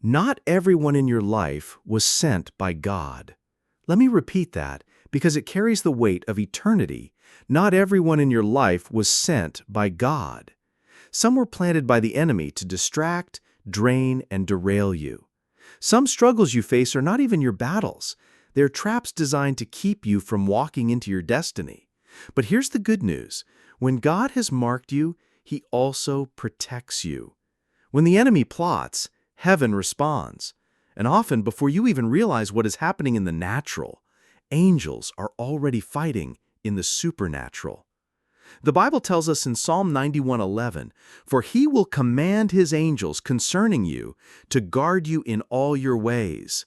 Not everyone in your life was sent by God. Let me repeat that because it carries the weight of eternity. Not everyone in your life was sent by God. Some were planted by the enemy to distract, drain, and derail you. Some struggles you face are not even your battles. They're traps designed to keep you from walking into your destiny. But here's the good news. When God has marked you, He also protects you. When the enemy plots, heaven responds. And often, before you even realize what is happening in the natural, angels are already fighting in the supernatural. The Bible tells us in Psalm 91:11, "For He will command His angels concerning you to guard you in all your ways."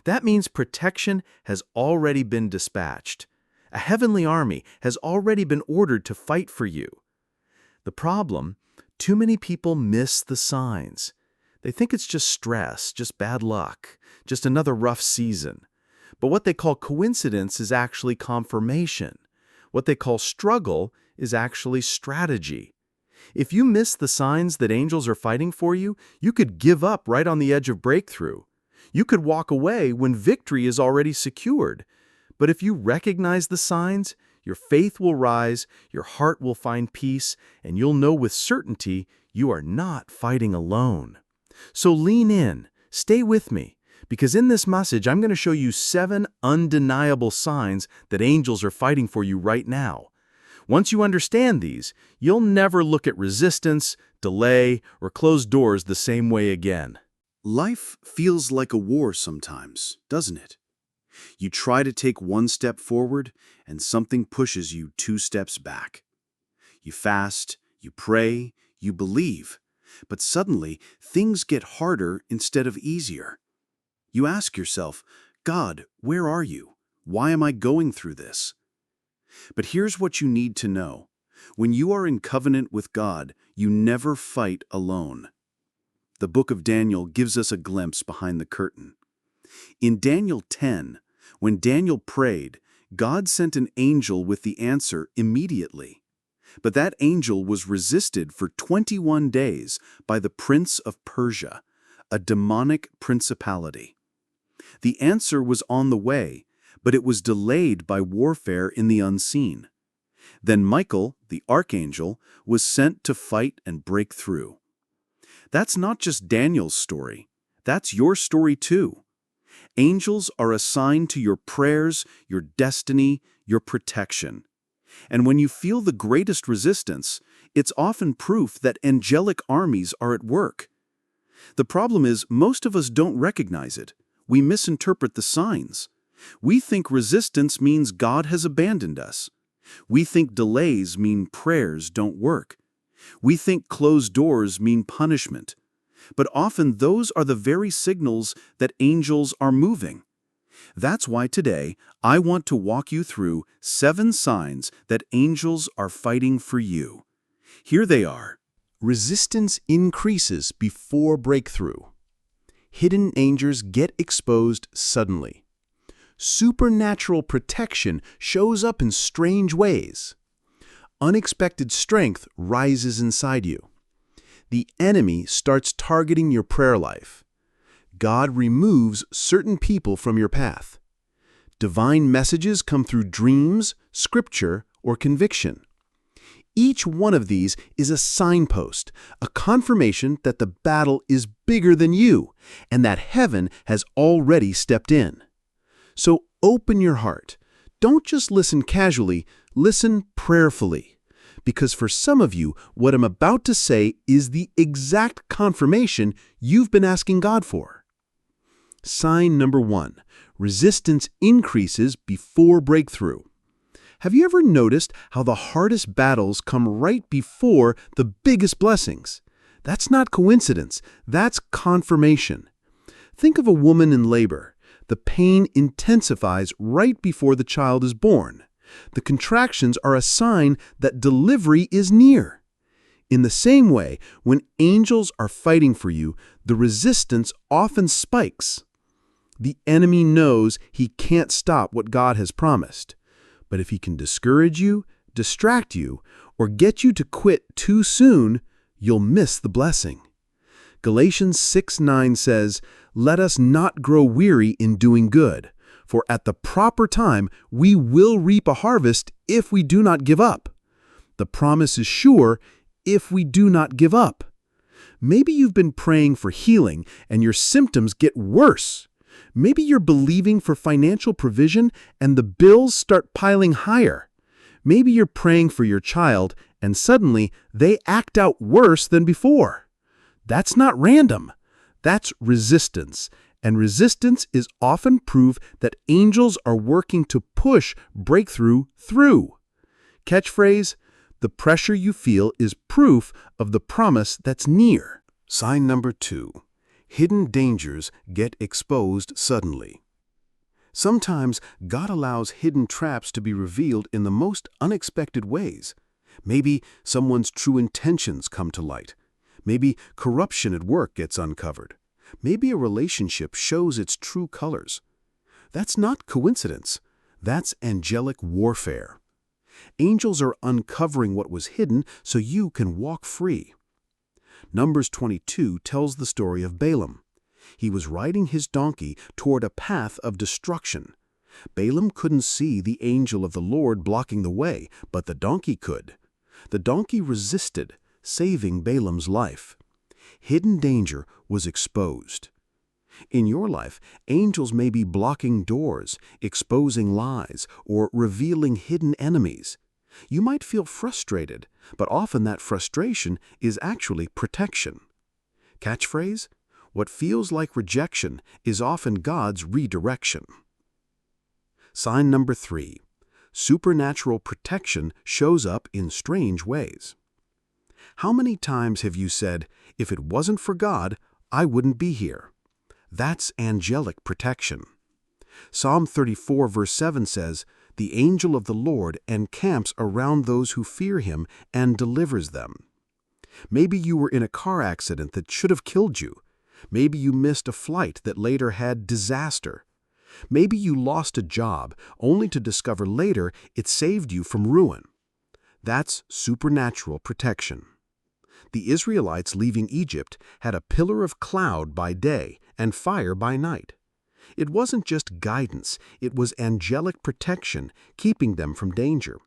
That means protection has already been dispatched. A heavenly army has already been ordered to fight for you. The problem, too many people miss the signs. They think it's just stress, just bad luck, just another rough season. But what they call coincidence is actually confirmation. What they call struggle is actually strategy. If you miss the signs that angels are fighting for you, you could give up right on the edge of breakthrough. You could walk away when victory is already secured. But if you recognize the signs, your faith will rise, your heart will find peace, and you'll know with certainty you are not fighting alone. So lean in, stay with me, because in this message I'm going to show you 7 undeniable signs that angels are fighting for you right now. Once you understand these, you'll never look at resistance, delay, or closed doors the same way again. Life feels like a war sometimes, doesn't it? You try to take one step forward, and something pushes you 2 steps back. You fast, you pray, you believe, but suddenly things get harder instead of easier. You ask yourself, God, where are you? Why am I going through this? But here's what you need to know. When you are in covenant with God, you never fight alone. The book of Daniel gives us a glimpse behind the curtain. In Daniel 10, when Daniel prayed, God sent an angel with the answer immediately. But that angel was resisted for 21 days by the prince of Persia, a demonic principality. The answer was on the way, but it was delayed by warfare in the unseen. Then Michael, the archangel, was sent to fight and break through. That's not just Daniel's story. That's your story too. Angels are assigned to your prayers, your destiny, your protection. And when you feel the greatest resistance, it's often proof that angelic armies are at work. The problem is, most of us don't recognize it. We misinterpret the signs. We think resistance means God has abandoned us. We think delays mean prayers don't work. We think closed doors mean punishment. But often those are the very signals that angels are moving. That's why today I want to walk you through 7 signs that angels are fighting for you. Here they are. Resistance increases before breakthrough. Hidden dangers get exposed suddenly. Supernatural protection shows up in strange ways. Unexpected strength rises inside you. The enemy starts targeting your prayer life. God removes certain people from your path. Divine messages come through dreams, scripture, or conviction. Each one of these is a signpost, a confirmation that the battle is bigger than you and that heaven has already stepped in. So open your heart. Don't just listen casually, listen prayerfully. Because for some of you, what I'm about to say is the exact confirmation you've been asking God for. Sign number 1, resistance increases before breakthrough. Have you ever noticed how the hardest battles come right before the biggest blessings? That's not coincidence, that's confirmation. Think of a woman in labor. The pain intensifies right before the child is born. The contractions are a sign that delivery is near. In the same way, when angels are fighting for you, the resistance often spikes. The enemy knows he can't stop what God has promised. But if he can discourage you, distract you, or get you to quit too soon, you'll miss the blessing. Galatians 6:9 says, "Let us not grow weary in doing good, for at the proper time we will reap a harvest if we do not give up." The promise is sure if we do not give up. Maybe you've been praying for healing and your symptoms get worse. Maybe you're believing for financial provision and the bills start piling higher. Maybe you're praying for your child and suddenly they act out worse than before. That's not random. That's resistance. And resistance is often proof that angels are working to push breakthrough through. Catchphrase: the pressure you feel is proof of the promise that's near. Sign number 2. Hidden dangers get exposed suddenly. Sometimes God allows hidden traps to be revealed in the most unexpected ways. Maybe someone's true intentions come to light. Maybe corruption at work gets uncovered. Maybe a relationship shows its true colors. That's not coincidence. That's angelic warfare. Angels are uncovering what was hidden so you can walk free. Numbers 22 tells the story of Balaam. He was riding his donkey toward a path of destruction. Balaam couldn't see the angel of the Lord blocking the way, but the donkey could. The donkey resisted, saving Balaam's life. Hidden danger was exposed. In your life, angels may be blocking doors, exposing lies, or revealing hidden enemies. You might feel frustrated, but often that frustration is actually protection. Catchphrase: what feels like rejection is often God's redirection. Sign number 3. Supernatural protection shows up in strange ways. How many times have you said, "If it wasn't for God, I wouldn't be here"? That's angelic protection. Psalm 34 verse 7 says, "The angel of the Lord encamps around those who fear him and delivers them." Maybe you were in a car accident that should have killed you. Maybe you missed a flight that later had disaster. Maybe you lost a job only to discover later it saved you from ruin. That's supernatural protection. The Israelites leaving Egypt had a pillar of cloud by day and fire by night. It wasn't just guidance, it was angelic protection, keeping them from danger.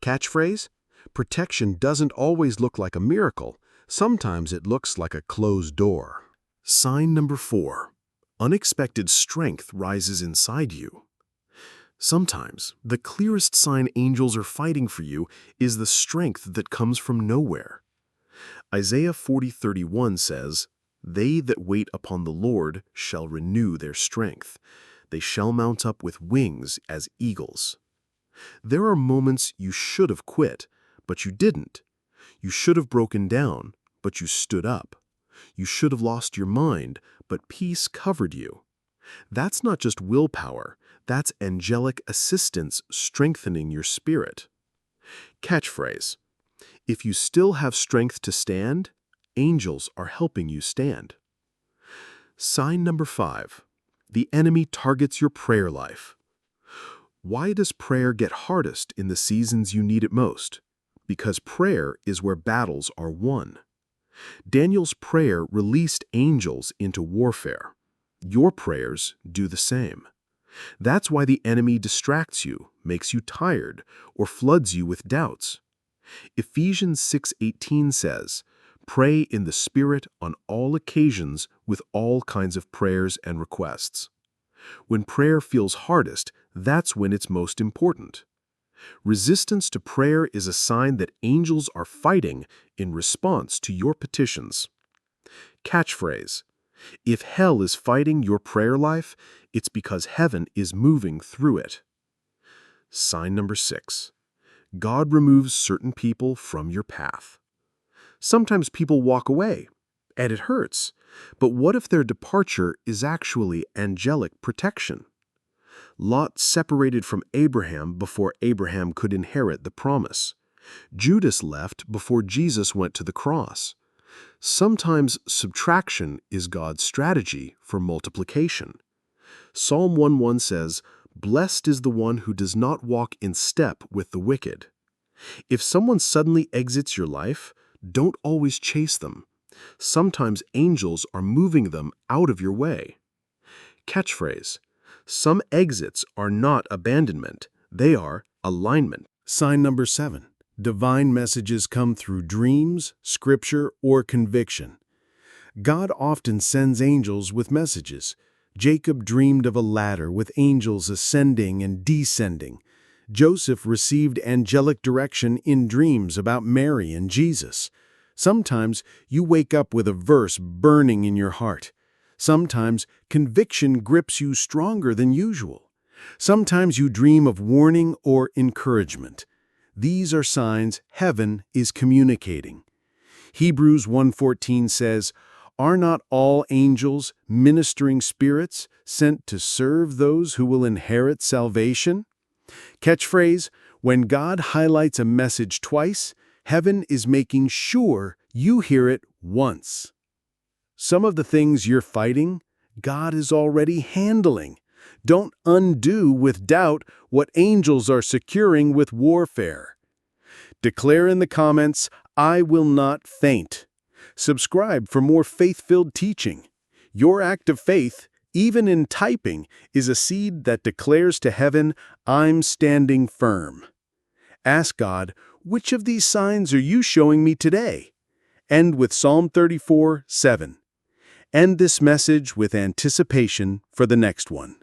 Catchphrase: protection doesn't always look like a miracle. Sometimes it looks like a closed door. Sign number 4. Unexpected strength rises inside you. Sometimes the clearest sign angels are fighting for you is the strength that comes from nowhere. Isaiah 40:31 says, "They that wait upon the Lord shall renew their strength. They shall mount up with wings as eagles." There are moments you should have quit, but you didn't. You should have broken down, but you stood up. You should have lost your mind, but peace covered you. That's not just willpower, that's angelic assistance strengthening your spirit. Catchphrase: if you still have strength to stand, angels are helping you stand. Sign number 5. The enemy targets your prayer life. Why does prayer get hardest in the seasons you need it most? Because prayer is where battles are won. Daniel's prayer released angels into warfare. Your prayers do the same. That's why the enemy distracts you, makes you tired, or floods you with doubts. Ephesians 6:18 says, "Pray in the Spirit on all occasions with all kinds of prayers and requests." When prayer feels hardest, that's when it's most important. Resistance to prayer is a sign that angels are fighting in response to your petitions. Catchphrase: if hell is fighting your prayer life, it's because heaven is moving through it. Sign number 6. God removes certain people from your path. Sometimes people walk away, and it hurts. But what if their departure is actually angelic protection? Lot separated from Abraham before Abraham could inherit the promise. Judas left before Jesus went to the cross. Sometimes subtraction is God's strategy for multiplication. Psalm 1:1 says, "Blessed is the one who does not walk in step with the wicked." If someone suddenly exits your life, don't always chase them. Sometimes angels are moving them out of your way. Catchphrase: some exits are not abandonment, they are alignment. Sign number 7. Divine messages come through dreams, scripture, or conviction. God often sends angels with messages. Jacob dreamed of a ladder with angels ascending and descending. Joseph received angelic direction in dreams about Mary and Jesus. Sometimes you wake up with a verse burning in your heart. Sometimes conviction grips you stronger than usual. Sometimes you dream of warning or encouragement. These are signs heaven is communicating. Hebrews 1:14 says, "Are not all angels ministering spirits sent to serve those who will inherit salvation?" Catchphrase: when God highlights a message twice, heaven is making sure you hear it once. Some of the things you're fighting, God is already handling. Don't undo with doubt what angels are securing with warfare. Declare in the comments, "I will not faint." Subscribe for more faith-filled teaching. Your act of faith, even in typing, is a seed that declares to heaven, "I'm standing firm." Ask God, which of these signs are you showing me today? End with Psalm 34:7. End this message with anticipation for the next one.